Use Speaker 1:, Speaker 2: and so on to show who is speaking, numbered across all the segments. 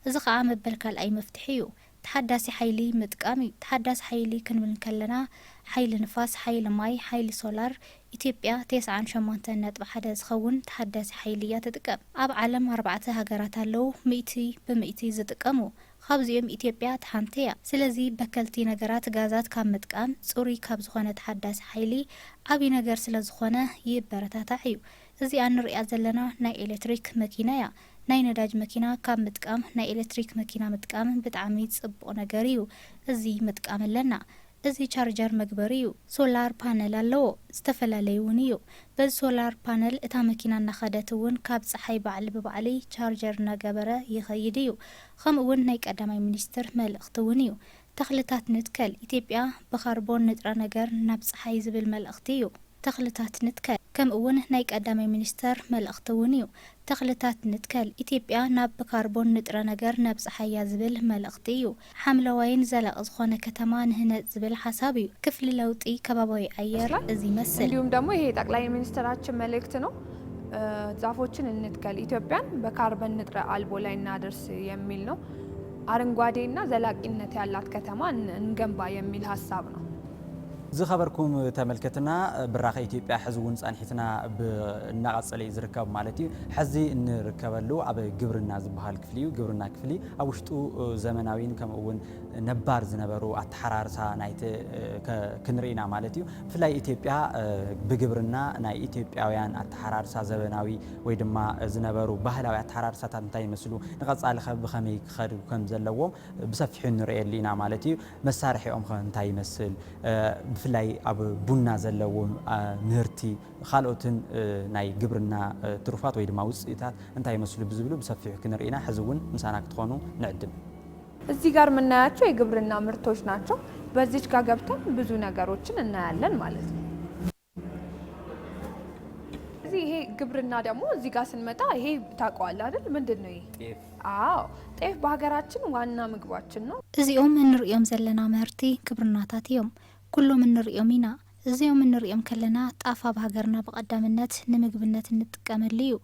Speaker 1: إذا قام بالكال أي مفتحيو تحدث حيلي متقامي تحدث حيلي كنبل كلنا حيل نفاس حيل ماي حيل سولار إثيوبيا 98.1 زخون تحدث حيلية تتقام أب عالم 4 هاجرات اللو 100% زتقامو خابزيوم إثيوبيا تحانتيا سلازي بكلتي نجارات غازات كام متقام صوري كاب زخونة تحدث حيلي أبي نجار سلازخونة يبرتاتعيو إزي أن رئي زلنا ناي إلكتريك مكينايا ناي نداج مكينة كام متقام ناي إلكتريك مكينة متقام بتعميد صبو نجاريو إزي متقام لنا إزي چارجر مقبريو سولار بانل اللو استفلاليونيو بل سولار بانل اتا مكينة نخدتون كاب صحي بعل ببعلي چارجر نقبرة يخيديو خمون نايك أدامي منستر ملأختونيو تخلطات نتكال إثيوبيا بخاربون نترى نجار نبص حيز بالملأختيو تخلطات نتكال كم أون نايك أدامي منستر ملأختونيو تخلطات نتكال إثيوبيا ناب بكربون نترى نجار نبص حيا زبل ملأختيو حملوين زلا أزخونة كتمان هنا زبل حسابيو كفل لوطي كبابوي أير إزي مسل
Speaker 2: اليوم دمو هي تقلعي منستراتش ملكتنو ዛፎችን እንትከል ኢትዮጵያን በካርበን ንጥረ አልቦ ላይ እናደርስ የሚል ነው። አረንጓዴና ዘላቂነት ያላት ከተማ እንገንባ የሚል ሐሳብ ነው።
Speaker 3: ዝኸበርኩም ተመልከትና ብራኸ ኢትዮጵያ ሕዝውን ጻንሒትና ብናቀጸለ ዝርከብ ማለት እዩ ሕዚ እንርከበሉ ኣብ ግብርና ዝበሃል ክፍሊ እዩ ግብርና ክፍሊ ኣብ ውሽጡ ዘመናዊን ከምኡውን ነባር ዝነበሩ ኣተሓራርሳ ናይቲ ክንሪና ማለት እዩ ብፍላይ ኢትዮጵያ ብግብርና ናይ ኢትዮጵያውያን ኣተሓራርሳ ዘመናዊ ወይ ድማ ዝነበሩ ባህላዊ ኣተሓራርሳታት እንታይ ይመስሉ ንቐጻሊ ብኸመይ ክኸዱ ከም ዘለዎም ብሰፊሑ ንሪኤሉ ኢና ማለት እዩ መሳርሒኦም እንታይ ይመስል ብፍላይ ኣብ ቡና ዘለዎም ምህርቲ ካልኦትን ናይ ግብርና ትሩፋት ወይ ድማ ውፅኢታት እንታይ ይመስሉ ብዝብሉ ብሰፊሑ ክንሪኢና ሕዚ እውን ምሳና ክትኾኑ ንዕድም።
Speaker 2: እዚህ ጋር የምናያቸው የግብርና ምርቶች ናቸው። በዚች ጋር ገብተን ብዙ ነገሮችን እናያለን ማለት ነው። እዚህ ይሄ ግብርና ደግሞ እዚህ ጋር ስንመጣ ይሄ ታውቀዋለህ አይደል? ምንድነው ይሄ?
Speaker 3: ጤፍ።
Speaker 2: አዎ ጤፍ በሀገራችን ዋና ምግባችን ነው።
Speaker 1: እዚኦም እንሪኦም ዘለና ምህርቲ ግብርናታት እዮም። ኩሎም እንሪኦም ኢና። እዚኦም እንሪኦም ከለና ጣፍ ኣብ ሃገርና በቀዳምነት ንምግብነት እንጥቀመሉ እዩ።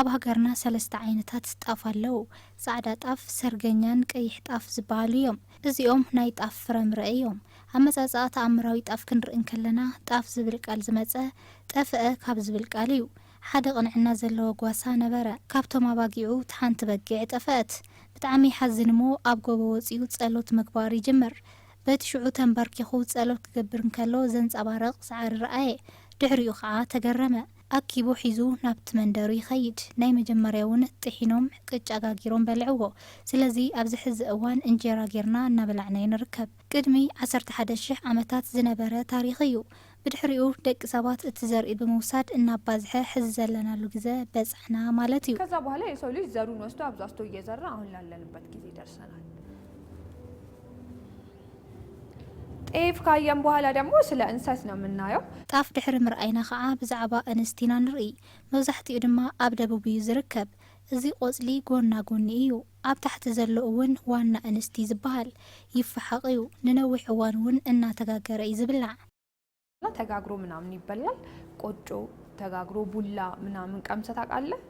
Speaker 1: ኣብ ሃገርና 3 ዓይነታት ጣፍ ኣለው። ጻዕዳ ጣፍ፣ ሰርገኛን ቀይሕ ጣፍ ዝበሃሉ እዮም። እዚኦም ናይ ጣፍ ፍረምረ እዮም። ኣመጻጽኣ ተኣምራዊ ጣፍ ክንርኢ ከለና ጣፍ ዝብል ቃል ዝመጸ ጠፍአ ካብ ዝብል ቃል እዩ። ሓደ ቅንዕና ዘለዎ ጓሳ ነበረ። ካብቶም ኣባጊዑ ሓንቲ በጊዕ ጠፍአት። ብጣዕሚ ሓዝን እሞ ኣብ ጎቦ ወፂኡ ጸሎት ምግባር ይጅምር። በቲ ሽዑ ተንበርኪኹ ጸሎት ክገብር እንከሎ ዘንጸባረቕ ሳዕሪ ረኣየ። ድሕሪኡ ከዓ ተገረመ። ኣኪቡ ሒዙ ናብቲ መንደሩ ይኸይድ። ናይ መጀመርያ እውን ጥሒኖም ቅጫ ጋጊሮም በልዕዎ። ስለዚ ኣብዚ ሕዚ እዋን እንጀራ ጌርና እናበላዕና ንርከብ። ቅድሚ 11,000 ዓመታት ዝነበረ ታሪኽ እዩ። ብድሕሪኡ ደቂ ሰባት እቲ ዘርኢ ብምውሳድ እናባዝሐ ሕዚ ዘለናሉ ግዜ በጽሕና ማለት እዩ።
Speaker 2: ከዛ በኋላ የሰው ልጅ ዘሩን ወስዶ አብዛዝቶ እየዘራ አሁን ላለንበት ጊዜ ደርሰናል። ጤፍ ካየን በኋላ ደግሞ ስለ እንሰት ነው የምናየው።
Speaker 1: ጣፍ ድሕሪ ምርኣይና ከዓ ብዛዕባ እንስቲና ንርኢ። መብዛሕትኡ ድማ ኣብ ደቡብ እዩ ዝርከብ። እዚ ቆጽሊ ጎና ጎኒ እዩ። ኣብ ታሕቲ ዘሎ እውን ዋና እንስቲ ዝበሃል ይፈሓቕ እዩ። ንነዊሕ እዋን እውን እናተጋገረ እዩ ዝብላዕ።
Speaker 2: ተጋግሮ ምናምን ይበላል። ቆጮ ተጋግሮ ቡላ ምናምን ቀምሰህ ታውቃለህ?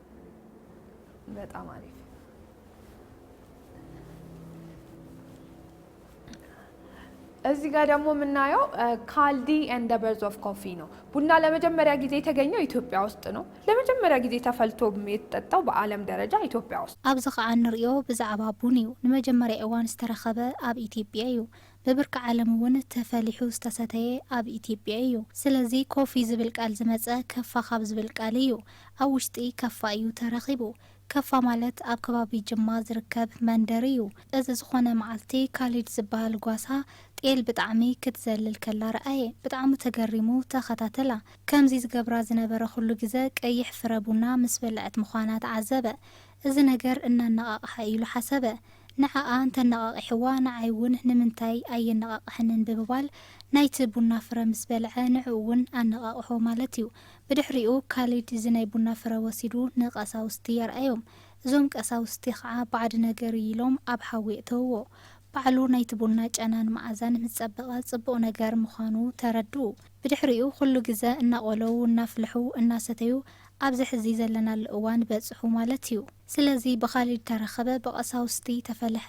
Speaker 2: በጣም አሪፍ። እዚህ ጋር ደግሞ የምናየው ካልዲ ኤንድ ዘ በርድስ ኦፍ ኮፊ ነው። ቡና ለመጀመሪያ ጊዜ የተገኘው ኢትዮጵያ ውስጥ ነው። ለመጀመሪያ ጊዜ ተፈልቶ የተጠጣው በዓለም ደረጃ ኢትዮጵያ ውስጥ።
Speaker 1: ኣብዚ ከዓ ንሪኦ ብዛዕባ ቡን እዩ። ንመጀመርያ እዋን ዝተረኸበ ኣብ ኢትዮጵያ እዩ። በብርካ ዓለም እውን ተፈሊሑ ዝተሰተየ ኣብ ኢትዮጵያ እዩ። ስለዚ ኮፊ ዝብል ቃል ዝመጸ ከፋ ካብ ዝብል ቃል እዩ። ኣብ ውሽጢ ከፋ እዩ ተረኺቡ። ከፋ ማለት ኣብ ከባቢ ጅማ ዝርከብ መንደር እዩ። እዚ ዝኾነ መዓልቲ ካሊድ ዝበሃል ጓሳ ጤል ብጣዕሚ ክትዘልል ከላ ረኣየ። ብጣዕሚ ተገሪሙ ተኸታተላ። ከምዚ ዝገብራ ዝነበረ ኩሉ ግዜ ቀይሕ ፍረ ቡና ምስ በልዐት ምዃና ተዓዘበ። እዚ ነገር እናነቓቕሐ ኢሉ ሓሰበ። ንዓኣ እንተነቓቕሕዋ ንዓይ እውን ንምንታይ ኣየነቓቕሕንን ብምባል ናይቲ ቡና ፍረ ምስ በልዐ ንዕኡ እውን ኣነቓቕሖ ማለት እዩ። ብድሕሪኡ ካሊድ እዚ ናይ ቡና ፍረ ወሲዱ ንቀሳውስቲ የርአዮም። እዞም ቀሳውስቲ ከዓ ባዕድ ነገር ኢሎም ኣብ ሓዊ እተውዎ። ባዕሉ ናይቲ ቡና ጨናን መዓዛን ምስ ጸበቐ ጽቡቕ ነገር ምዃኑ ተረድኡ። ብድሕሪኡ ኩሉ ግዜ እናቆለዉ እናፍልሑ እናሰተዩ ኣብዚ ሕዚ ዘለና እዋን በጽሑ ማለት እዩ ስለዚ ብኻሊድ ተረኸበ ብቐሳውስቲ ተፈልሐ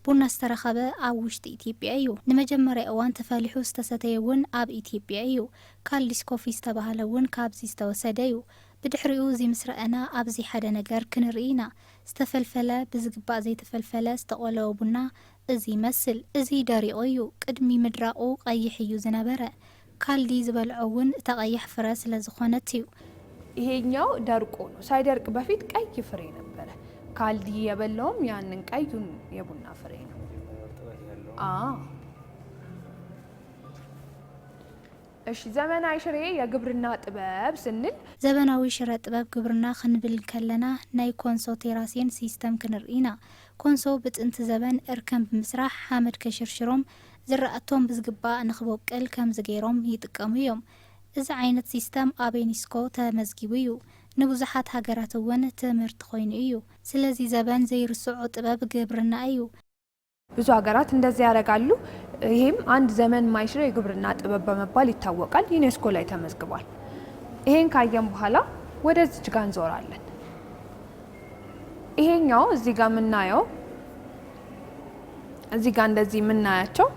Speaker 1: ቡና ዝተረኸበ ኣብ ውሽጢ ኢትዮጵያ እዩ ንመጀመርያ እዋን ተፈሊሑ ዝተሰተየ እውን ኣብ ኢትዮጵያ እዩ ካልዲስ ኮፊ ዝተባሃለ እውን ካብዚ ዝተወሰደ እዩ ብድሕሪኡ እዚ ምስረአና ኣብዚ ሓደ ነገር ክንርኢና ዝተፈልፈለ ብዝግባእ ዘይተፈልፈለ ዝተቆለወ ቡና እዚ ይመስል እዚ ደሪቑ እዩ ቅድሚ ምድራቑ ቀይሕ እዩ ዝነበረ ካልዲ ዝበልዖ እውን እታ ቀይሕ ፍረ ስለ ዝኾነት እዩ
Speaker 2: ይሄኛው ደርቆ ነው ሳይደርቅ በፊት ቀይ ፍሬ ነበረ ካልዲ የበላውም ያንን ቀዩን የቡና ፍሬ ነው እሺ ዘመናዊ ሽሬ የግብርና ጥበብ ስንል
Speaker 1: ዘመናዊ ሽረ ጥበብ ግብርና ክንብል ከለና ናይ ኮንሶ ቴራሲን ሲስተም ክንርኢና ኮንሶ ብጥንቲ ዘበን እርከም ብምስራሕ ሓመድ ከሽርሽሮም ዝራእቶም ብዝግባእ ንኽበቅል ከም ዝገይሮም ይጥቀሙ እዮም እዚ ዓይነት ሲስተም ኣብ ዩኔስኮ ተመዝጊቡ እዩ ንብዙሓት ሃገራት እውን ትምህርቲ ኮይኑ እዩ ስለዚ ዘበን ዘይርስዑ ጥበብ ግብርና እዩ
Speaker 2: ብዙ ሀገራት እንደዚህ ያደርጋሉ ይሄም አንድ ዘመን ማይሽር የግብርና ጥበብ በመባል ይታወቃል ዩኔስኮ ላይ ተመዝግቧል ይሄን ካየን በኋላ ወደዚህ ጋር እንዞራለን ይሄኛው እዚህ ጋር ምናየው እዚህ ጋር እንደዚህ ምናያቸው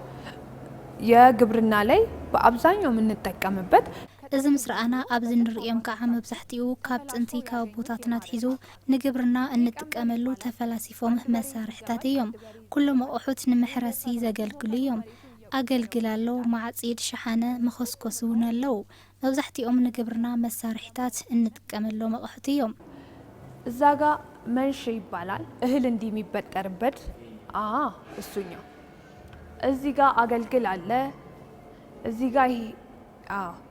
Speaker 2: የግብርና ላይ በአብዛኛው የምንጠቀምበት
Speaker 1: እዚ ምስራአና ኣብዚ ንሪኦም ከዓ መብዛሕቲኡ ካብ ጥንቲ ካብ ቦታትና ትሒዙ ንግብርና እንጥቀመሉ ተፈላሲፎም መሳርሕታት እዮም ኩሎም ኣቑሑት ንምሕረሲ ዘገልግሉ እዮም ኣገልግላሎ ማዕፂድ ሸሓነ መኸስኮስ እውን ኣለው መብዛሕቲኦም ንግብርና መሳርሕታት እንጥቀመሎም ኣቑሑት እዮም
Speaker 2: እዛ ጋ መንሽ ይባላል እህል እንዲህ የሚበጠርበት እሱኛው እዚህ ጋር አገልግል አለ እዚህ ጋር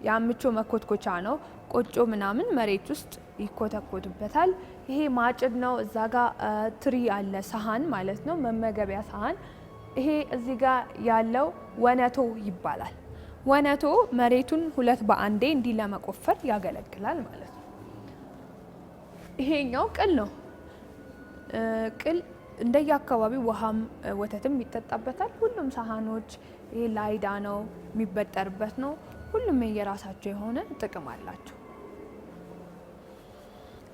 Speaker 2: ያምቾ መኮትኮቻ ነው ቆጮ ምናምን መሬት ውስጥ ይኮተኮቱበታል ይሄ ማጭድ ነው እዛ ጋር ትሪ አለ ሳህን ማለት ነው መመገቢያ ሳህን ይሄ እዚህ ጋር ያለው ወነቶ ይባላል ወነቶ መሬቱን ሁለት በአንዴ እንዲ ለመቆፈር ያገለግላል ማለት ነው ይሄኛው ቅል ነው ቅል እንደየ አካባቢው ውሃም ወተትም ይጠጣበታል ሁሉም ሳህኖች ይሄ ላይዳ ነው የሚበጠርበት ነው ሁሉም የራሳቸው የሆነ ጥቅም አላቸው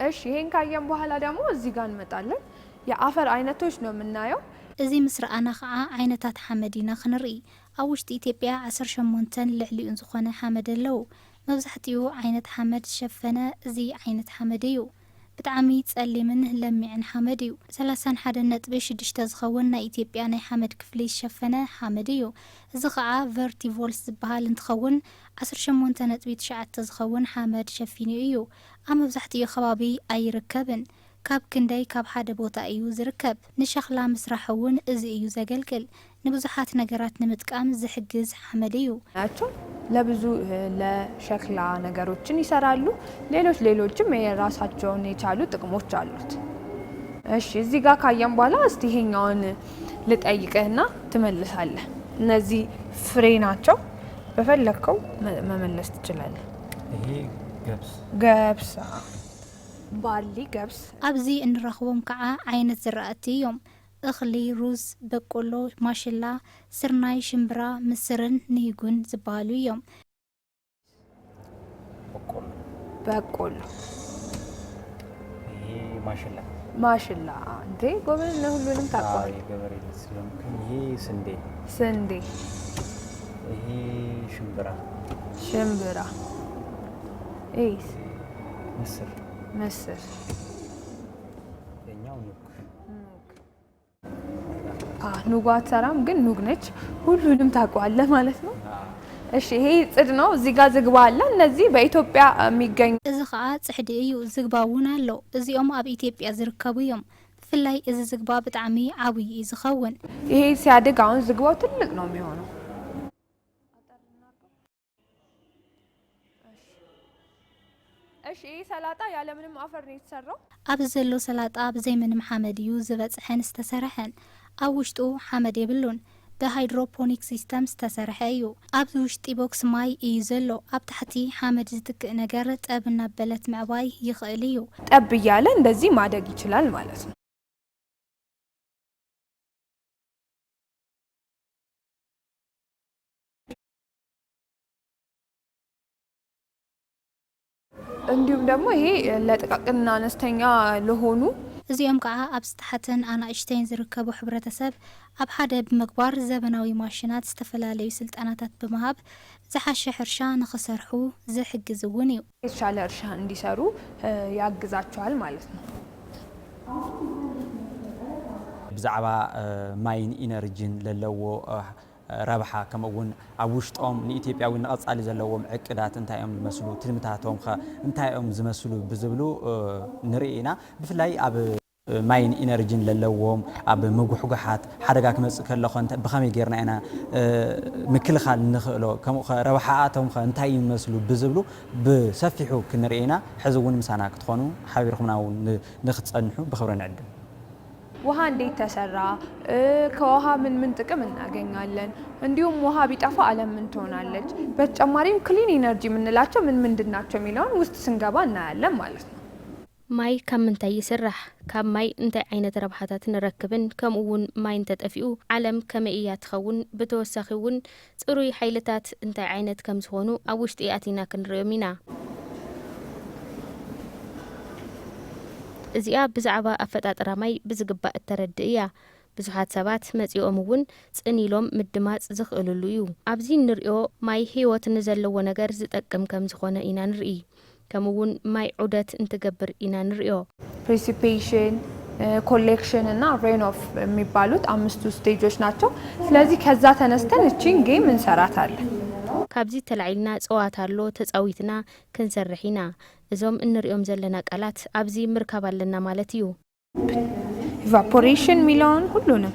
Speaker 2: እሺ ይሄን ካየን በኋላ ደግሞ እዚህ ጋር እንመጣለን የአፈር አይነቶች ነው የምናየው
Speaker 1: እዚ ምስራአና ከዓ ዓይነታት ሓመዲና ክንርኢ ኣብ ውሽጢ ኢትዮጵያ 18 ልዕሊኡን ዝኾነ ሓመድ ኣለው መብዛሕቲኡ ዓይነት ሓመድ ሸፈነ እዚ ዓይነት ሓመድ እዩ ብጣዕሚ ጸሊምን ለሚዕን ሓመድ እዩ 31.6 ዝኸውን ናይ ኢትዮጵያ ናይ ሓመድ ክፍሊ ሸፈነ ሓመድ እዩ እዚ ከዓ ቨርቲቮልስ ዝበሃል እንትኸውን 18.9 ዝኸውን ሓመድ ሸፊኑ እዩ ኣብ መብዛሕቲኡ ከባቢ ኣይርከብን ካብ ክንደይ ካብ ሓደ ቦታ እዩ ዝርከብ ንሸኽላ ምስራሕ እውን እዚ እዩ ዘገልግል ንብዙሓት ነገራት ንምጥቃም ዝሕግዝ ሓመድ እዩ
Speaker 2: ናቸው ለብዙ ለሸክላ ነገሮችን ይሰራሉ ሌሎችም የራሳቸውን የቻሉ ጥቅሞች አሉት እሺ እዚህ ጋር ካየን በኋላ እስቲ ይሄኛውን ልጠይቅህና ትመልሳለህ እነዚህ ፍሬ ናቸው በፈለከው መመለስ ትችላለህ
Speaker 3: ይሄ
Speaker 2: ገብስ ባሊ ገብስ
Speaker 1: ኣብዚ እንረኽቦም ከዓ ዓይነት ዝራእቲ እዮም እኽሊ ሩዝ በቆሎ ማሽላ ስርናይ ሽምብራ ምስርን ንሂጉን ዝበሃሉ እዮም
Speaker 2: በቆሎ
Speaker 3: ይሄ
Speaker 2: ማሽላ እንዴ ጎበዝ ነው ሁሉንም ታውቃለህ
Speaker 3: ገበሬ ስለሆነ ይሄ ስንዴ ይሄ ሽምብራ
Speaker 2: ኤስ ምስር
Speaker 3: የኛው
Speaker 2: ኑግ አትሰራም ግን ኑግ ነች ሁሉንም ታውቃለህ ማለት ነው እሺ ይሄ ጽድ ነው እዚህ ጋር ዝግባ አለ እነዚህ በኢትዮጵያ የሚገኙ
Speaker 1: እዚ ከዓ ጽሕዲ እዩ ዝግባውን አሎ እዚኦም ኣብ ኢትዮጵያ ዝርከቡ እዮም ብፍላይ እዚ ዝግባ ብጣዕሚ ዓብይ እዩ ዝኸውን
Speaker 2: ይሄ ሲያድግ አሁን ዝግባው ትልቅ ነው የሚሆነው እሺ ይሄ ሰላጣ ያለ ምንም አፈር ነው የተሰራው
Speaker 1: ኣብዚ ዘሎ ሰላጣ ብዘይ ምንም ሓመድ እዩ ዝበፅሐን ዝተሰርሐን ኣብ ውሽጡ ሓመድ የብሉን ብሃይድሮፖኒክ ሲስተም ዝተሰርሐ እዩ ኣብዚ ውሽጢ ቦክስ ማይ እዩ ዘሎ ኣብ ታሕቲ ሓመድ ዝትክእ ነገር ጠብ እናበለት ምዕባይ ይኽእል እዩ
Speaker 2: ጠብ እያለ እንደዚህ ማደግ ይችላል ማለት ነው እንዲሁም ደግሞ ይሄ ለጥቃቅንና አነስተኛ ለሆኑ
Speaker 1: እዚኦም ከዓ ኣብ ስታሓትን ኣናእሽተይን ዝርከቡ ሕብረተሰብ ኣብ ሓደ ብምግባር ዘበናዊ ማሽናት ዝተፈላለዩ ስልጠናታት ብምሃብ ዝሓሸ ሕርሻ ንኽሰርሑ ዝሕግዝ እውን እዩ።
Speaker 2: የተሻለ እርሻ እንዲሰሩ ያግዛቸዋል ማለት ነው።
Speaker 3: ብዛዕባ ማይን ኢነርጂን ለለዎ ረብሓ ከምኡውን ኣብ ውሽጦም ንኢትዮጵያዊ ንቐጻሊ ዘለዎም ዕቅዳት እንታይኦም ዝመስሉ ትልምታቶም ኸ እንታይኦም ዝመስሉ ብዝብሉ ንርኢ ኢና። ብፍላይ ኣብ ማይን ኢነርጂን ለለዎም ኣብ ምጉሕጓሓት ሓደጋ ክመጽእ ከሎ ብኸመይ ጌርና ኢና ምክልኻል ንኽእሎ ከምኡ ኸ ረብሓኣቶም ኸ እንታይ ይመስሉ ብዝብሉ ብሰፊሑ ክንርኢ ኢና። ሕዚ እውን ምሳና ክትኾኑ ሓቢርኩምና እውን ንኽትጸንሑ ብኽብሪ ንዕድም።
Speaker 2: ውሃ እንዴት ተሰራ? ከውሃ ምን ጥቅም እናገኛለን? እንዲሁም ውሃ ቢጠፋ ዓለም ምን ትሆናለች? በተጨማሪም ክሊን ኢነርጂ የምንላቸው ምንድን ናቸው የሚለውን ውስጥ ስንገባ እናያለን ማለት ነው።
Speaker 4: ማይ ካብ ምንታይ ይስራሕ? ካብ ማይ እንታይ ዓይነት ረብሓታት ንረክብን? ከምኡውን ማይ እንተጠፊኡ ዓለም ከመይ እያ ትኸውን? ብተወሳኺ እውን ጽሩይ ሓይልታት እንታይ ዓይነት ከም ዝኾኑ ኣብ ውሽጢ ኣቲና ክንሪኦም ኢና። እዚኣ ብዛዕባ ኣፈጣጥራ ማይ ብዝግባእ እተረድእ እያ። ብዙሓት ሰባት መጺኦም እውን ጽኒሎም ምድማጽ ዝኽእልሉ እዩ። ኣብዚ ንሪኦ ማይ ህይወት ንዘለዎ ነገር ዝጠቅም ከም ዝኾነ ኢና ንርኢ። ከምኡውን ማይ ዑደት እንትገብር ኢና ንሪኦ።
Speaker 2: ፕሪሲፔሽን፣ ኮሌክሽን እና ሬን ኦፍ የሚባሉት 5 ስቴጆች ናቸው። ስለዚህ ከዛ ተነስተን እቺን ጌም እንሰራታለን።
Speaker 4: ካብዚ ተላዒልና ጸዋታ ኣሎ ተጻዊትና ክንሰርሕ ኢና። እዞም እንሪኦም ዘለና ቃላት ኣብዚ ምርካብ ኣለና ማለት እዩ።
Speaker 2: ኢቫፖሬሽን ሚለውን ሁሉንም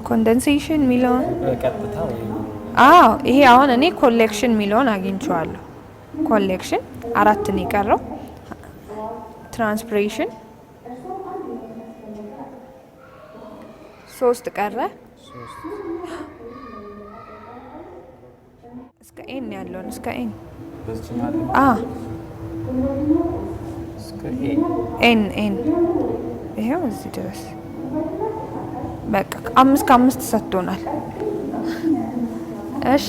Speaker 2: ኮንደንሴሽን ሚለውን
Speaker 3: ቀጥታ
Speaker 2: ይሄ አሁን እኔ ኮሌክሽን ሚለውን አግኝቼዋለሁ። ኮሌክሽን 4 ነው የቀረው። ትራንስፒሬሽን 3 ቀረ። እስከ ኤን ያለውን እስከ ኤን ኤን ይሄው እዚህ ድረስ በቃ 5 ከ5 ሰጥቶናል። እሺ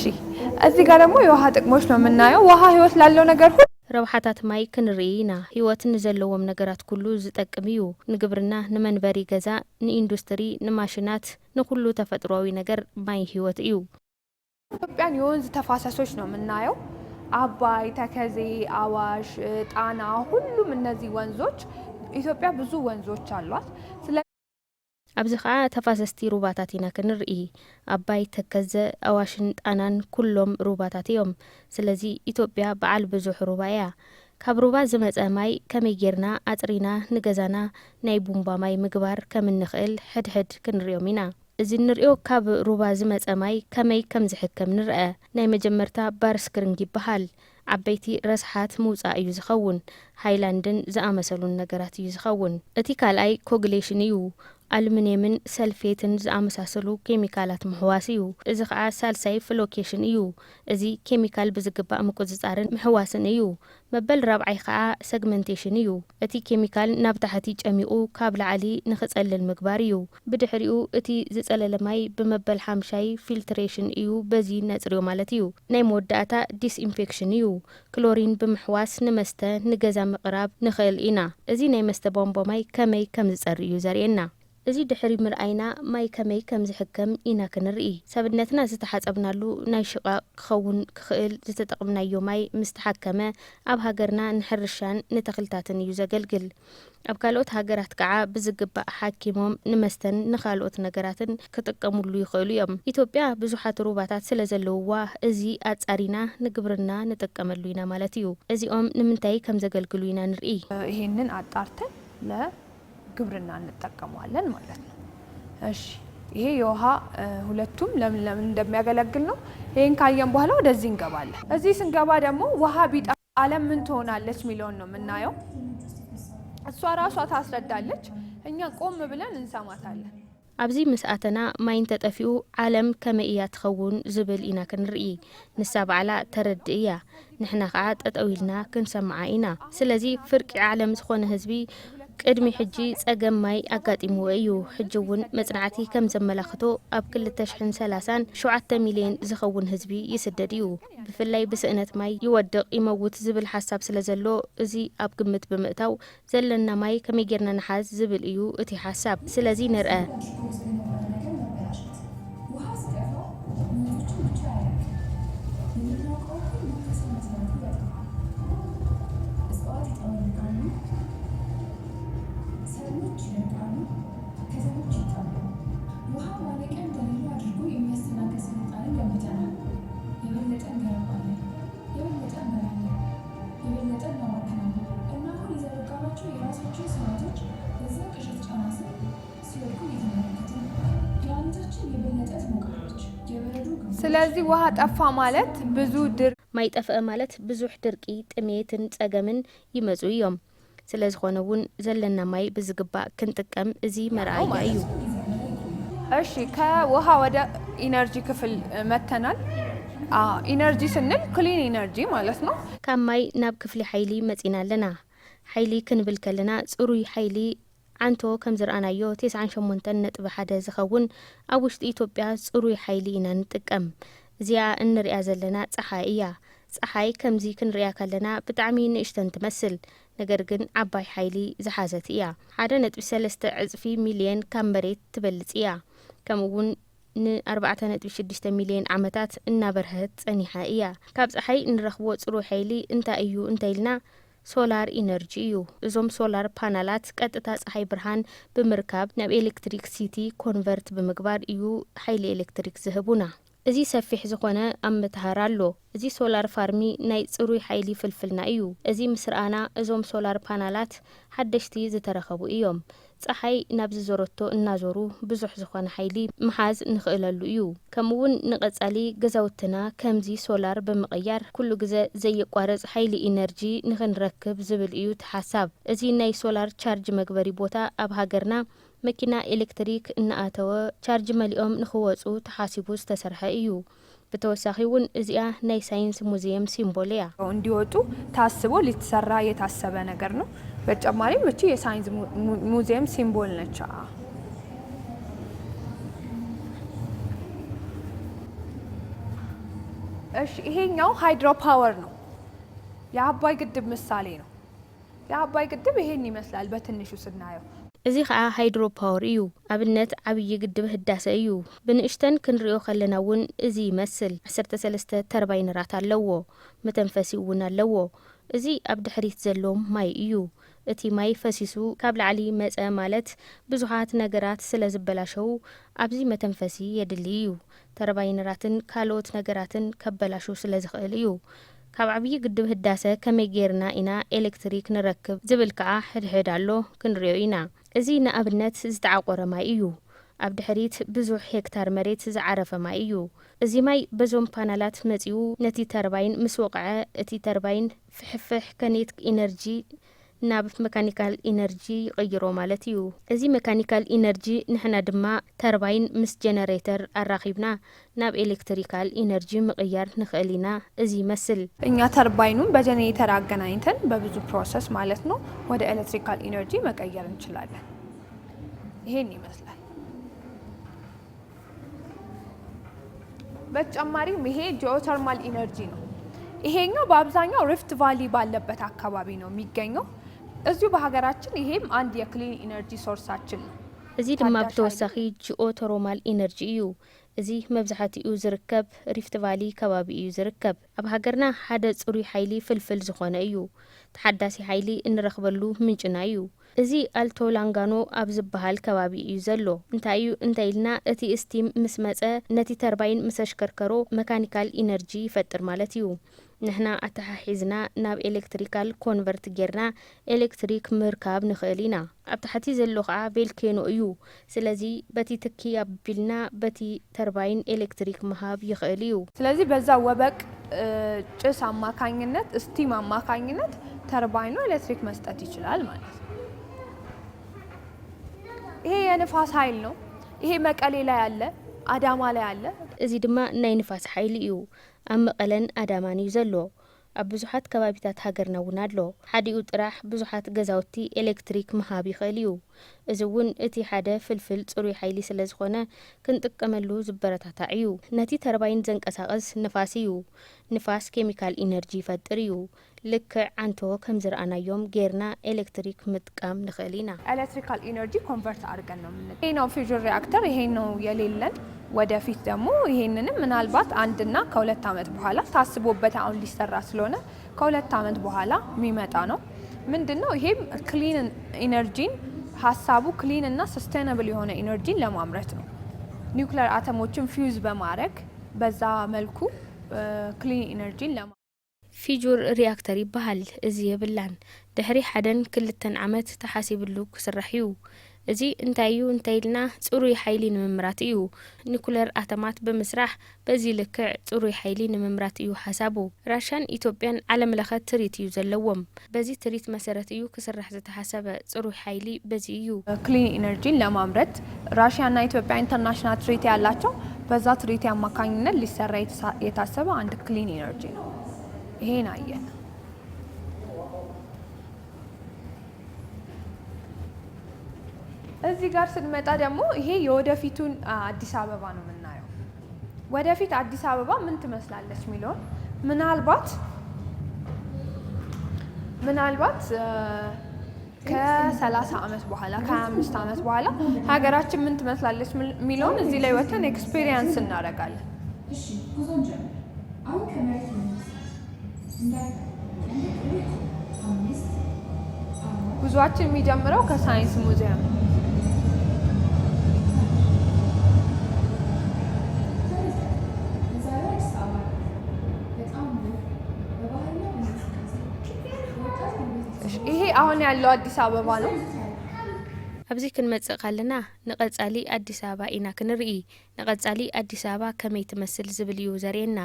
Speaker 2: እዚህ ጋር ደግሞ የውሃ ጥቅሞች ነው የምናየው። ውሃ ህይወት ላለው ነገር ሁሉ
Speaker 4: ረብሓታት ማይ ክንርኢ ኢና። ህይወት ንዘለዎም ነገራት ኩሉ ዝጠቅም እዩ። ንግብርና፣ ንመንበሪ ገዛ፣ ንኢንዱስትሪ፣ ንማሽናት፣ ንኩሉ ተፈጥሯዊ ነገር ማይ ህይወት እዩ።
Speaker 2: ኢትዮጵያን የወንዝ ተፋሰሶች ነው የምናየው። አባይ፣ ተከዜ፣ አዋሽ፣ ጣና ሁሉም እነዚህ ወንዞች ኢትዮጵያ ብዙ ወንዞች አሏት።
Speaker 4: ኣብዚ ከዓ ተፋሰስቲ ሩባታት ኢና ክንርኢ። አባይ፣ ተከዘ፣ አዋሽን ጣናን ኩሎም ሩባታት እዮም። ስለዚ ኢትዮጵያ በዓል ብዙሕ ሩባ እያ። ካብ ሩባ ዝመፀ ማይ ከመይ ጌርና ኣጽሪና ንገዛና ናይ ቡንባ ማይ ምግባር ከም እንኽእል ሕድሕድ ክንሪኦም ኢና። እዚ ንሪኦ ካብ ሩባ ዝመፀ ማይ ከመይ ከም ዝሕከም ንርአ። ናይ መጀመርታ ባርስክሪንግ ይበሃል። ዓበይቲ ረስሓት ምውፃእ እዩ ዝኸውን። ሃይላንድን ዝኣመሰሉን ነገራት እዩ ዝኸውን። እቲ ካልኣይ ኮግሌሽን እዩ። አሉሚኒየምን ሰልፌትን ዝኣመሳሰሉ ኬሚካላት ምሕዋስ እዩ። እዚ ከዓ ሳልሳይ ፍሎኬሽን እዩ። እዚ ኬሚካል ብዝግባእ ምቁፅጻርን ምሕዋስን እዩ። መበል ራብዓይ ከዓ ሰግመንቴሽን እዩ። እቲ ኬሚካል ናብ ታሕቲ ጨሚቑ ካብ ላዕሊ ንኽጸልል ምግባር እዩ። ብድሕሪኡ እቲ ዝጸለለ ማይ ብመበል ሓምሻይ ፊልትሬሽን እዩ። በዚ ነጽርዮ ማለት እዩ። ናይ መወዳእታ ዲስኢንፌክሽን እዩ። ክሎሪን ብምሕዋስ ንመስተ ንገዛ ምቕራብ ንኽእል ኢና። እዚ ናይ መስተ ቧንቧ ማይ ከመይ ከም ዝጸሪ እዩ ዘርየና። እዚ ድሕሪ ምርኣይና ማይ ከመይ ከም ዝሕከም ኢና ክንርኢ። ሰብነትና ዝተሓጸብናሉ ናይ ሽቓቕ ክኸውን ክኽእል ዝተጠቕምናዮ ማይ ምስ ተሓከመ ኣብ ሃገርና ንሕርሻን ንተኽልታትን እዩ ዘገልግል። ኣብ ካልኦት ሃገራት ከዓ ብዝግባእ ሓኪሞም ንመስተን ንኻልኦት ነገራትን ክጥቀሙሉ ይኽእሉ እዮም። ኢትዮጵያ ብዙሓት ሩባታት ስለ ዘለውዋ እዚ ኣጻሪና ንግብርና ንጥቀመሉ ኢና ማለት እዩ። እዚኦም ንምንታይ ከም ዘገልግሉ ኢና ንርኢ።
Speaker 2: ይሄንን አጣርተን ግብርና እንጠቀመዋለን ማለት ነው። እሺ ይሄ የውሃ ሁለቱም ለምን እንደሚያገለግል ነው። ይሄን ካየን በኋላ ወደዚህ እንገባለን። እዚህ ስንገባ ደግሞ ውሃ ቢጠፋ ዓለም ምን ትሆናለች የሚለውን ነው የምናየው። እሷ ራሷ ታስረዳለች፣ እኛ ቆም ብለን እንሰማታለን።
Speaker 4: ኣብዚ ምስኣተና ማይ እንተጠፊኡ ዓለም ከመይ እያ ትኸውን ዝብል ኢና ክንርኢ። ንሳ በዕላ ተረድእ እያ፣ ንሕና ከዓ ጠጠው ኢልና ክንሰምዓ ኢና። ስለዚ ፍርቂ ዓለም ዝኾነ ህዝቢ ቅድሚ ሕጂ ጸገም ማይ ኣጋጢምዎ እዩ ሕጂውን መጽናዕቲ ከም ዘመላኽቶ ኣብ 2030 7 ሚልዮን ዝኸውን ህዝቢ ይስደድ እዩ ብፍላይ ብስእነት ማይ ይወድቕ ይመውት ዝብል ሓሳብ ስለ ዘሎ እዚ ኣብ ግምት ብምእታው ዘለና ማይ ከመይ ጌርና ንሓዝ ዝብል እዩ እቲ ሓሳብ ስለዚ ንርአ
Speaker 2: ስለዚህ ውሃ ጠፋ ማለት ብዙ ድርቅ
Speaker 4: ማይ ጠፍአ ማለት ብዙሕ ድርቂ ጥሜትን ጸገምን ይመጹ እዮም ስለዝኾነውን ዘለና ማይ ብዝግባእ ክንጥቀም እዚ መርኣያ እዩ
Speaker 2: እሺ ከውሃ ወደ ኢነርጂ ክፍል መተናል ኢነርጂ ስንል ክሊን ኢነርጂ ማለት ነው
Speaker 4: ካብ ማይ ናብ ክፍሊ ሓይሊ መጺና ኣለና ሓይሊ ክንብል ከለና ጽሩይ ሓይሊ አንቶ ከም ዝርአናዮ 98.1 ዝኸውን ኣብ ውሽጢ ኢትዮጵያ ጽሩይ ሓይሊ ኢና ንጥቀም እዚኣ እንሪኣ ዘለና ፀሓይ እያ ፀሓይ ከምዚ ክንሪኣ ከለና ብጣዕሚ ንእሽተን ትመስል ነገር ግን ዓባይ ሓይሊ ዝሓዘት እያ 1.3 ዕጽፊ ሚልዮን ካብ መሬት ትበልጽ እያ ከምኡውን ን4.6 ሚልዮን ዓመታት እናበርሀት ጸኒሓ እያ ካብ ፀሓይ እንረኽቦ ጽሩይ ሓይሊ እንታይ እዩ እንተይልና ሶላር ኢነርጂ እዩ እዞም ሶላር ፓናላት ቀጥታ ፀሓይ ብርሃን ብምርካብ ናብ ኤሌክትሪክ ሲቲ ኮንቨርት ብምግባር እዩ ሓይሊ ኤሌክትሪክ ዝህቡና እዚ ሰፊሕ ዝኾነ ኣመተሃር ኣሎ እዚ ሶላር ፋርሚ ናይ ጽሩይ ሓይሊ ፍልፍልና እዩ እዚ ምስርኣና እዞም ሶላር ፓናላት ሓደሽቲ ዝተረኸቡ እዮም ፀሓይ ናብ ዝዞረቶ እናዞሩ ብዙሕ ዝኾነ ሓይሊ መሓዝ ንኽእለሉ እዩ ከምኡውን ንቐጻሊ ገዛውትና ከምዚ ሶላር ብምቕያር ኩሉ ግዜ ዘየቋረጽ ሓይሊ ኢነርጂ ንኽንረክብ ዝብል እዩ ተሓሳብ እዚ ናይ ሶላር ቻርጅ መግበሪ ቦታ ኣብ ሃገርና መኪና ኤሌክትሪክ እናኣተወ ቻርጅ መሊኦም ንኽወጹ ተሓሲቡ ዝተሰርሐ እዩ በተወሳኺ እውን እዚኣ ናይ ሳይንስ ሙዚየም ሲምቦል እያ
Speaker 2: እንዲወጡ ታስቦ ሊተሰራ የታሰበ ነገር ነው በተጨማሪም እቺ የሳይንስ ሙዚየም ሲምቦል ነች እሺ ይሄኛው ሃይድሮ ፓወር ነው የአባይ ግድብ ምሳሌ ነው የአባይ ግድብ ይሄን ይመስላል በትንሹ ስናየው
Speaker 4: እዚ ከዓ ሃይድሮ ፓወር እዩ ኣብነት ዓብይ ግድብ ህዳሴ እዩ ብንእሽተን ክንሪኦ ከለና እውን እዚ ይመስል 13 ተርባይነራት ኣለዎ መተንፈሲ እውን ኣለዎ እዚ ኣብ ድሕሪት ዘሎ ማይ እዩ እቲ ማይ ፈሲሱ ካብ ላዕሊ መጸ ማለት ብዙሓት ነገራት ስለ ዝበላሸው ኣብዚ መተንፈሲ የድሊ እዩ ተርባይነራትን ካልኦት ነገራትን ከበላሹ ስለ ዝኽእል እዩ ካብ ዓብይ ግድብ ህዳሴ ከመይ ጌርና ኢና ኤሌክትሪክ ንረክብ ዝብል ከዓ ሕድሕድ ኣሎ ክንሪኦ ኢና እዚ ንኣብነት ዝተዓቆረ ማይ እዩ ኣብ ድሕሪት ብዙሕ ሄክታር መሬት ዝዓረፈ ማይ እዩ እዚ ማይ በዞም ፓናላት መጺኡ ነቲ ተርባይን ምስ ወቕዐ እቲ ተርባይን ፍሕፍሕ ከኔቲክ ኢነርጂ ናብ ሜካኒካል ኢነርጂ ይቕይሮ ማለት እዩ እዚ ሜካኒካል ኢነርጂ ንሕና ድማ ተርባይን ምስ ጀነሬተር ኣራኺብና ናብ ኤሌክትሪካል ኢነርጂ ምቕያር ንኽእል ኢና እዚ ይመስል
Speaker 2: እኛ ተርባይኑን በጀነሬተር አገናኝተን በብዙ ፕሮሰስ ማለት ነው ወደ ኤሌክትሪካል ኢነርጂ መቀየር እንችላለን ይሄን ይመስላል በተጨማሪም ይሄ ጂኦተርማል ኢነርጂ ነው ይሄኛው በአብዛኛው ሪፍት ቫሊ ባለበት አካባቢ ነው የሚገኘው እዚሁ በሀገራችን ይሄም አንድ የክሊን ኢነርጂ ሶርሳችን ነው
Speaker 4: እዚ ድማ ብተወሳኺ ጂኦተርማል ኢነርጂ እዩ እዚ መብዛሕትኡ ዝርከብ ሪፍት ቫሊ ከባቢ እዩ ዝርከብ ኣብ ሃገርና ሓደ ጽሩይ ሓይሊ ፍልፍል ዝኾነ እዩ ተሓዳሲ ሓይሊ እንረኽበሉ ምንጭና እዩ እዚ ኣልቶ ላንጋኖ ኣብ ዝበሃል ከባቢ እዩ ዘሎ እንታይ እዩ እንተይልና እቲ ስቲም ምስ መጸ ነቲ ተርባይን ምስ ኣሽከርከሮ ሜካኒካል ኢነርጂ ይፈጥር ማለት እዩ ንሕና ኣተሓሒዝና ናብ ኤሌክትሪካል ኮንቨርት ጌርና ኤሌክትሪክ ምርካብ ንኽእል ኢና ኣብ ታሕቲ ዘሎ ከዓ ቬልኬኖ እዩ ስለዚ በቲ ትኪ ኣቢልና በቲ ተርባይን ኤሌክትሪክ መሃብ ይኽእል እዩ
Speaker 2: ስለዚ በዛ ወበቅ ጭስ አማካኝነት ስቲም አማካኝነት ተርባይኑ ኤሌክትሪክ መስጠት ይችላል ማለት ነው ይሄ የንፋስ ኃይል ነው ይሄ መቀሌ ላይ አለ አዳማ ላይ አለ
Speaker 4: እዚ ድማ ናይ ንፋስ ሓይሊ እዩ ኣብ መቐለን ኣዳማን እዩ ዘሎ ኣብ ብዙሓት ከባቢታት ሃገርና እውን ኣሎ ሓዲኡ ጥራሕ ብዙሓት ገዛውቲ ኤሌክትሪክ መሃብ ይኽእል እዩ እዚ እውን እቲ ሓደ ፍልፍል ጽሩይ ሓይሊ ስለ ዝኾነ ክንጥቀመሉ ዝበረታታዕ እዩ ነቲ ተርባይን ዘንቀሳቐስ ንፋስ እዩ ንፋስ ኬሚካል ኢነርጂ ይፈጥር እዩ ልክዕ አንቶ ከም ዝረአናዮም ጌርና ኤሌክትሪክ ምጥቃም ንኽእል ኢና
Speaker 2: ኤሌክትሪካል ኢነርጂ ኮንቨርት አድርገን ነው ምን ይሄ ነው ፊውዥን ሪአክተር ይሄ ነው የሌለን ወደፊት ደግሞ ይሄንንም ምናልባት አንድና ከሁለት ዓመት በኋላ ታስቦበት አሁን ሊሰራ ስለሆነ ከሁለት ዓመት በኋላ የሚመጣ ነው ምንድነው ይሄም ክሊን ኢነርጂን ሐሳቡ ክሊን እና ሰስቴይነብል የሆነ ኢነርጂን ለማምረት ነው ኒውክሊየር አተሞችን ፊውዝ በማድረግ በዛ መልኩ ክሊን ኢነርጂን
Speaker 4: ፊጁር ሪአክተር ይባሃል እዚ የብላን ድሕሪ ሓደን ክልተን ዓመት ተሓሲብሉ ክስራሕ እዩ እዚ እንታዩ እንታይልና ጽሩይ ሓይሊ ንምምራት እዩ ኒውክሊየር አተማት በመስራሕ በዚ ልክዕ ጽሩይ ሓይሊ ንምምራት እዩ ሐሳቡ ራሽያን ኢትዮጵያን ዓለም ለኸ ትሪት እዩ ዘለዎም በዚ ትሪት መሰረት እዩ ክስራሕ ዝተሐሰበ ጽሩይ ሓይሊ በዚ እዩ
Speaker 2: ክሊን ኢነርጂን ለማምረት ራሽያና ኢትዮጵያ ኢንተርናሽናል ትሪት ያላቸው በዛ ትሪት አማካኝነት ሊሰራ የታሰበ አንድ ክሊን ኢነርጂ ነው ይሄን አየን እዚህ ጋር ስንመጣ ደግሞ ይሄ የወደፊቱን አዲስ አበባ ነው የምናየው ወደፊት አዲስ አበባ ምን ትመስላለች ሚሊዮን ምናልባት ከ30 ዓመት በኋላ ከ25 ዓመት በኋላ ሀገራችን ምን ትመስላለች ሚሊዮን እዚህ ላይ ወተን ኤክስፒሪየንስ እናደርጋለን እሺ ጉዞን ጀምር አሁን ከመሬት ጉዟችን የሚጀምረው ከሳይንስ ሙዚየም ይሄ አሁን ያለው አዲስ አበባ ነው
Speaker 4: ኣብዚ ክንመጽእ ካለና ንቐጻሊ አዲስ አበባ ኢና ክንርኢ ንቐጻሊ አዲስ አበባ ከመይ ትመስል ዝብል እዩ ዘርየና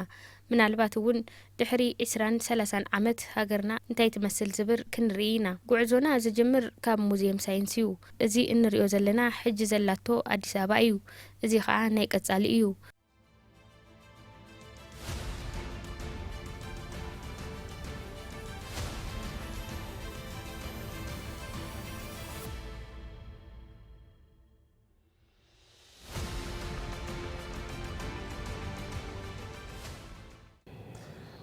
Speaker 4: ምናልባት እውን ድሕሪ 20-30 ዓመት ሃገርና እንታይ ትመስል ዝብል ክንርኢ ኢና ጉዕዞና ዝጅምር ካብ ሙዚየም ሳይንስ እዩ እዚ እንሪኦ ዘለና ሕጂ ዘላቶ አዲስ አበባ እዩ እዚ ከዓ ናይ ቀጻሊ እዩ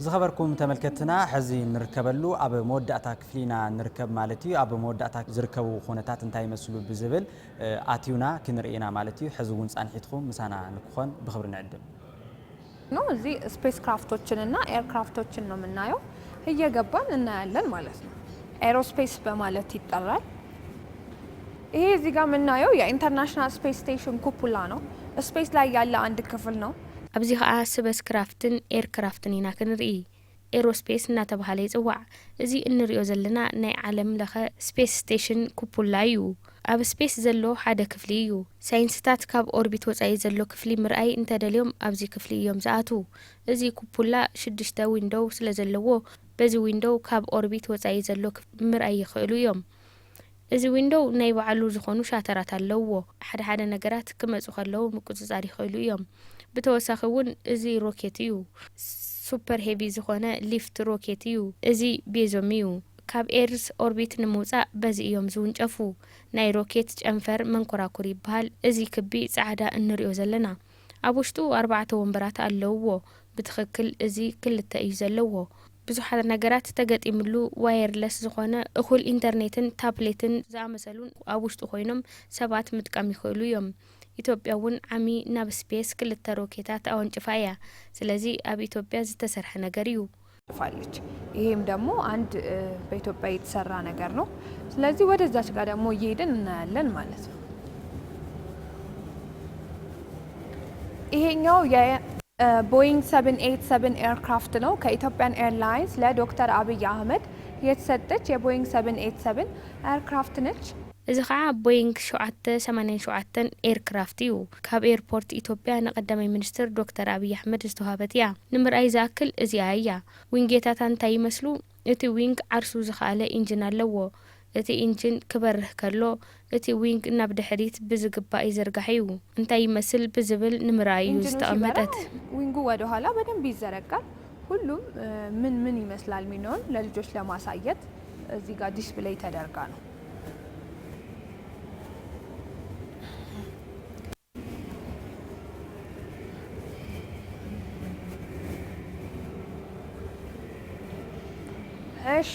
Speaker 3: زخبركم تملكتنا حزي نركبلو أب مودعتا كفلينا نركب مالتي أب مودعتا زركبو خونتات انتاي مسلو بزبل آتيونا كنرئينا مالتي حزوون سانحيتكم مسانا نكخون بخبر نعدم
Speaker 2: نو زي سبيس كرافتوچننا اير كرافتوچن ነው የምናየው እየገባን እናያለን ማለት ነው ኤሮስፔስ በማለት ይጠራል ይሄ እዚህ ጋር የምናየው የኢንተርናሽናል ስፔስ ስቴሽን ኩፑላ ነው ስፔስ ላይ ያለ አንድ ክፍል ነው
Speaker 4: ኣብዚ ከዓ ስበስ ክራፍትን ኤር ክራፍትን ኢና ክንርኢ ኤሮስፔስ እናተባሃለ ይጽዋዕ እዚ እንሪኦ ዘለና ናይ ዓለም ለኸ ስፔስ ስቴሽን ኩፑላ እዩ ኣብ ስፔስ ዘሎ ሓደ ክፍሊ እዩ ሳይንስታት ካብ ኦርቢት ወጻኢ ዘሎ ክፍሊ ምርኣይ እንተደልዮም ኣብዚ ክፍሊ እዮም ዝኣቱ እዚ ኩፑላ 6 ዊንዶው ስለ ዘለዎ በዚ ዊንዶው ካብ ኦርቢት ወጻኢ ዘሎ ምርኣይ ይኽእሉ እዮም እዚ ዊንዶው ናይ ባዕሉ ዝኾኑ ሻተራት ኣለዎ ሓደ ነገራት ክመጹ ከለው ምቁጽጻር ይኽእሉ እዮም ብተወሳኺ እውን እዚ ሮኬት እዩ ሱፐር ሄቪ ዝኾነ ሊፍት ሮኬት እዩ እዚ ቤዞም እዩ ካብ ኤርስ ኦርቢት ንምውጻእ በዚ እዮም ዝውንጨፉ ናይ ሮኬት ጨንፈር መንኮራኩር ይበሃል እዚ ክቢ ጻዕዳ እንሪኦ ዘለና ኣብ ውሽጡ 4 ወንበራት ኣለውዎ ብትኽክል እዚ ክልተ እዩ ዘለዎ ብዙሓት ነገራት ተገጢምሉ ዋየርለስ ዝኾነ እኹል ኢንተርኔትን ታብሌትን ዝኣመሰሉን ኣብ ውሽጡ ኮይኖም ሰባት ምጥቃም ይኽእሉ እዮም ኢትዮጵያ እውን ዓሚ ናብ ስፔስ ክልተ ሮኬታት አወንጭፋያ ስለዚ ኣብ ኢትዮጵያ ዝተሰርሐ ነገር እዩ
Speaker 2: ፋለች ይሄም ደግሞ አንድ በኢትዮጵያ የተሰራ ነገር ነው ስለዚህ ወደዛች ጋር ደግሞ እየሄድን እናያለን ማለት ነው ይሄኛው ቦይንግ 787 ኤርክራፍት ነው ከኢትዮጵያን ኤርላይንስ ለዶክተር አብይ አህመድ የተሰጠች የቦይንግ 787 ኤርክራፍት ነች
Speaker 4: እዚ ከዓ ቦይንግ 787 ኤርክራፍት እዩ ካብ ኤርፖርት ኢትዮጵያ ንቀዳማይ ሚኒስትር ዶክተር አብይ አህመድ ዝተዋሃበት እያ ንምርኣይ ዝኣክል እዚኣ እያ ዊንጌታት እንታይ ይመስሉ እቲ ዊንግ ዓርሱ ዝኻለ ኢንጂን ኣለዎ እቲ ኢንጂን ክበርህ ከሎ እቲ ዊንግ ናብ ድሕሪት ብዝግባእ ይዘርጋሕ እዩ እንታይ ይመስል ብዝብል ንምርኣይ እዩ ዝተቐመጠት
Speaker 2: ዊንጉ ወደ ኋላ በደንብ ይዘረጋል ሁሉም ምን ይመስላል የሚለውን ለልጆች ለማሳየት እዚህ ጋር ዲስፕሌይ ተደርጋ ነው። እሺ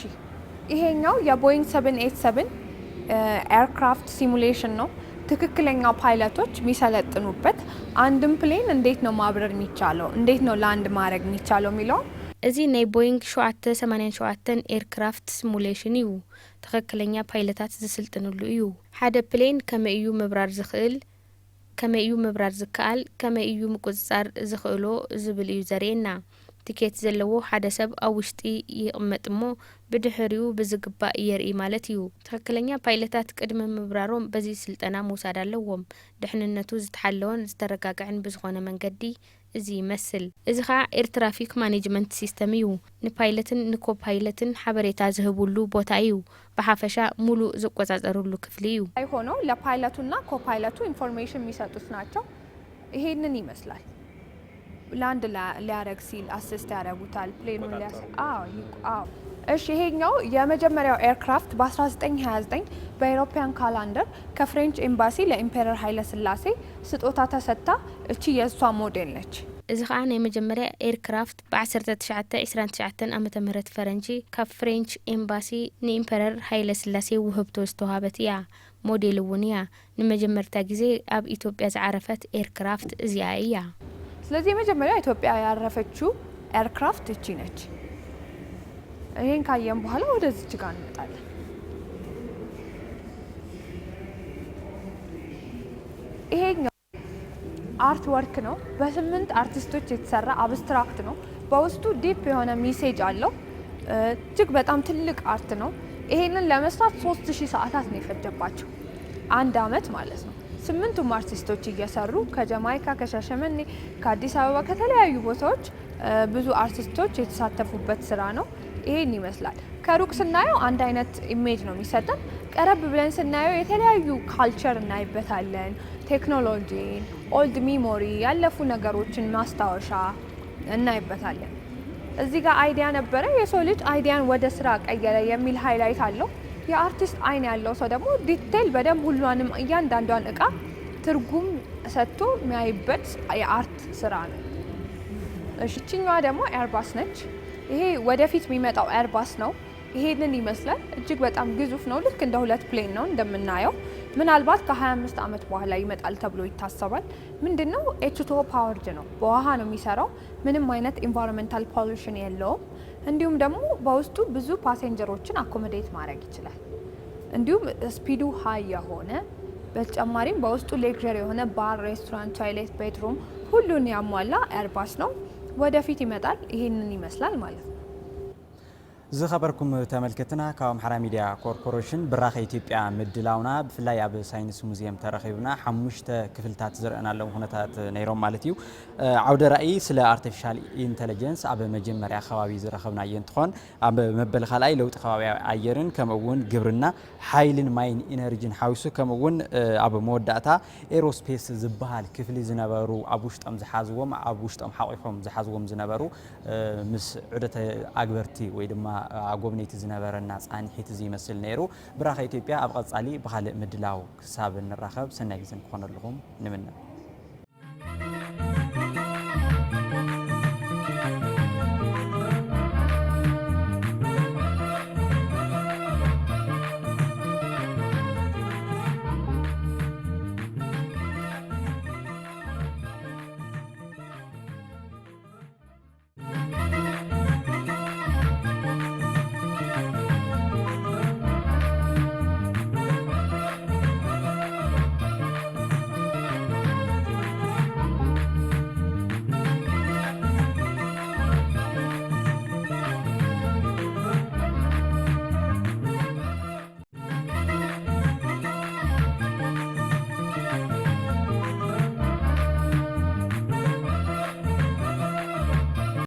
Speaker 2: ይሄኛው የቦይንግ 787 ኤርክራፍት ሲሙሌሽን ነው። ትክክለኛ ፓይለቶች የሚሰለጥኑበት አንድም ፕሌን እንዴት ነው ማብረር የሚቻለው፣ እንዴት ነው ላንድ ማድረግ የሚቻለው የሚለው
Speaker 4: እዚ ናይ ቦይንግ 787 ኤርክራፍት ሲሙሌሽን እዩ። ትክክለኛ ፓይለታት ዝስልጥንሉ እዩ። ሓደ ፕሌን ከመይ እዩ ምብራር ዝኽእል፣ ከመይ እዩ ምብራር ዝከኣል፣ ከመይ እዩ ምቁፅፃር ዝኽእሎ ዝብል እዩ ዘርእየና። ቲኬት ዘለዎ ሓደ ሰብ ኣብ ውሽጢ ይቕመጥ እሞ ብድሕሪኡ ብዝግባእ የርኢ ማለት እዩ። ትክክለኛ ፓይለታት ቅድሚ ምብራሮም በዚ ስልጠና ምውሳድ ኣለዎም። ድሕንነቱ ዝተሓለወን ዝተረጋግዐን ብዝኾነ መንገዲ እዚ ይመስል። እዚ ከዓ ኤር ትራፊክ ማኔጅመንት ሲስተም እዩ። ንፓይለትን ንኮፓይለትን ሓበሬታ ዝህቡሉ ቦታ እዩ። ብሓፈሻ ሙሉእ ዝቆጻጸሩሉ ክፍሊ እዩ።
Speaker 2: ሆኖ ለፓይለቱና ኮፓይለቱ ኢንፎርሜሽን የሚሰጡት ናቸው። ይሄንን ይመስላል። ላንድ ሊያረግ ሲል አሲስት ያደርጉታል ፕሌኑን እሺ ይሄኛው የመጀመሪያው ኤርክራፍት በ1929 በአውሮፓውያን ካላንደር ከፍሬንች ኤምባሲ ለኢምፔረር ኃይለ ሥላሴ ስጦታ ተሰጥታ እቺ የእሷ ሞዴል ነች።
Speaker 4: እዚ ከዓ ናይ መጀመርያ ኤርክራፍት በ1929 ዓመተ ምህረት ፈረንጂ ካብ ፍሬንች ኤምባሲ ንኢምፔረር ኃይለ ሥላሴ ውህብቶ ዝተዋሃበት እያ። ሞዴል እውን እያ። ንመጀመርታ ጊዜ ኣብ ኢትዮጵያ ዝዓረፈት ኤርክራፍት እዚኣ እያ።
Speaker 2: ስለዚህ የመጀመሪያ ኢትዮጵያ ያረፈችው ኤርክራፍት እቺ ነች። ይሄን ካየን በኋላ ወደዚህ ጋር እንመጣለን። ይሄኛው አርት ወርክ ነው። በ8 አርቲስቶች የተሰራ አብስትራክት ነው። በውስጡ ዲፕ የሆነ ሜሴጅ አለው። እጅግ በጣም ትልቅ አርት ነው። ይሄንን ለመስራት 3000 ሰዓታት ነው የፈጀባቸው። 1 አመት ማለት ነው። 8ቱም አርቲስቶች እየሰሩ ከጀማይካ፣ ከሻሸመኔ፣ ከአዲስ አበባ ከተለያዩ ቦታዎች ብዙ አርቲስቶች የተሳተፉበት ስራ ነው። ይሄን ይመስላል። ከሩቅ ስናየው አንድ አይነት ኢሜጅ ነው የሚሰጠን። ቀረብ ብለን ስናየው የተለያዩ ካልቸር እናይበታለን። ቴክኖሎጂን፣ ኦልድ ሚሞሪ፣ ያለፉ ነገሮችን ማስታወሻ እናይበታለን። እዚህ ጋር አይዲያ ነበረ፣ የሰው ልጅ አይዲያን ወደ ስራ ቀየረ የሚል ሃይላይት አለው። የአርቲስት አይን ያለው ሰው ደግሞ ዲቴል በደንብ ሁሉንም እያንዳንዷን እቃ ትርጉም ሰጥቶ የሚያይበት የአርት ስራ ነው። እሺችኛዋ ደግሞ ኤርባስ ነች። ይሄ ወደፊት የሚመጣው ኤርባስ ነው። ይሄንን ይመስላል። እጅግ በጣም ግዙፍ ነው። ልክ እንደ 2 ፕሌን ነው እንደምናየው። ምናልባት ከ25 ዓመት በኋላ ይመጣል ተብሎ ይታሰባል። ምንድነው ኤችቶ ፓወርድ ነው። በውሃ ነው የሚሰራው። ምንም አይነት ኢንቫይሮንመንታል ፖሉሽን የለውም። እንዲሁም ደግሞ በውስጡ ብዙ ፓሴንጀሮችን አኮሞዴት ማድረግ ይችላል። እንዲሁም ስፒዱ ሃይ የሆነ በተጨማሪም በውስጡ ሌክዠሪ የሆነ ባር፣ ሬስቶራንት፣ ቶይሌት፣ ቤድሩም ሁሉን ያሟላ ኤርባስ ነው። ወደፊት ይመጣል። ይሄንን ይመስላል ማለት ነው።
Speaker 3: ዝኸበርኩም ተመልከትና ካብ ኣምሓራ ሚድያ ኮርፖሬሽን ብራኸ ኢትዮጵያ ምድላውና ብፍላይ ኣብ ሳይንስ ሙዚየም ተረኺብና 5 ክፍልታት ዝረአናለዉ ኩነታት ነይሮም ማለት እዩ። ዓውደ ራእይ ስለ አርቲፊሻል ኢንተለጀንስ ኣብ መጀመርያ ከባቢ ዝረኸብናዮ እንትኾን ኣብ መበል ካልኣይ ለውጢ ከባቢ ኣየርን ከምኡውን ግብርና፣ ሓይልን ማይን ኢነርጂን ሓዊሱ ከምኡውን ኣብ መወዳእታ ኤሮስፔስ ዝበሃል ክፍሊ ዝነበሩ ኣብ ውሽጦም ዝሓዝዎም ኣብ ውሽጦም ሓቂፎም ዝሓዝዎም ዝነበሩ ምስ ዑደተ ኣግበርቲ ወይ ድማ አጎብኔት ዝነበረና ጻንሒት እዚ ይመስል ነይሩ። ብራኸ ኢትዮጵያ ኣብ ቀጻሊ ብኻልእ ምድላው ክሳብ እንራኸብ ሰናይ ግዜ ክኾነልኩም ንምነ